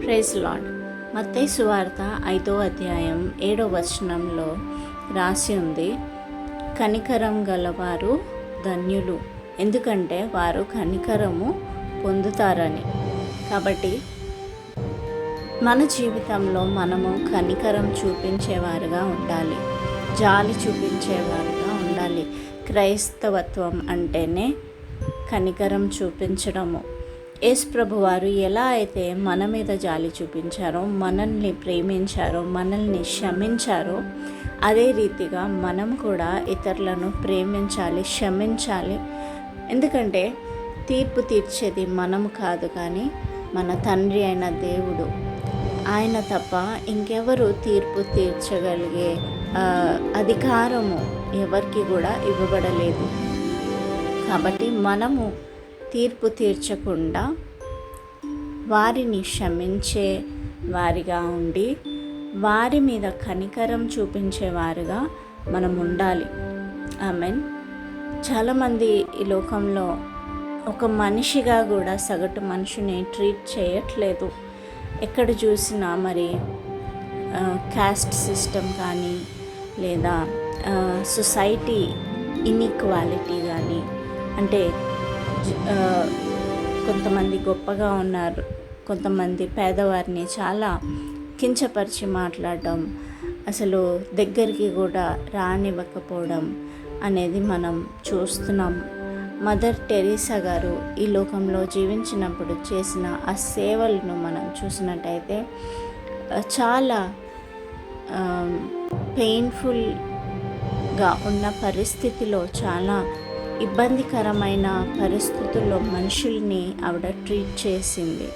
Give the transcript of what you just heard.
Praise lord. మత్తయి సువార్త 5వ అధ్యాయం 7వ వచనంలో రాసి ఉంది, కనికరం గలవారు ధన్యులు, ఎందుకంటే వారు కనికరము పొందుతారని. కాబట్టి మన జీవితంలో మనము కనికరం చూపించేవారుగా ఉండాలి, జాలి చూపించేవారుగా ఉండాలి. క్రైస్తవత్వం అంటేనే కనికరం చూపించడము. యేసు ప్రభువారు ఎలా అయితే మన మీద జాలి చూపించారో, మనల్ని ప్రేమించారో, మనల్ని క్షమించారో, అదే రీతిగా మనం కూడా ఇతరులను ప్రేమించాలి, క్షమించాలి. ఎందుకంటే తీర్పు తీర్చేది మనము కాదు, కానీ మన తండ్రి అయిన దేవుడు. ఆయన తప్ప ఇంకెవరు తీర్పు తీర్చగలిగే అధికారము ఎవరికి కూడా ఇవ్వబడలేదు. కాబట్టి మనము తీర్పు తీర్చకుండా వారిని క్షమించే వారిగా ఉండి, వారి మీద కనికరం చూపించేవారుగా మనం ఉండాలి. ఆమెన్. చాలామంది ఈ లోకంలో ఒక మనిషిగా కూడా సగటు మనిషిని ట్రీట్ చేయట్లేదు. ఎక్కడ చూసినా మరి క్యాస్ట్ సిస్టమ్ కానీ, లేదా సొసైటీ ఇన్ఈక్వాలిటీ కానీ, అంటే కొంతమంది గొప్పగా ఉన్నారు, కొంతమంది పేదవారిని చాలా కించపరిచి మాట్లాడడం, అసలు దగ్గరికి కూడా రానివ్వకపోవడం అనేది మనం చూస్తున్నాం. మదర్ టెరీసా గారు ఈ లోకంలో జీవించినప్పుడు చేసిన ఆ సేవలను మనం చూసినట్టయితే చాలా పెయిన్ఫుల్గా ఉన్న పరిస్థితిలో, చాలా ఇబ్బందికరమైన పరిస్థితుల్లో మనుషుల్ని ఆవిడ ట్రీట్ చేసింది.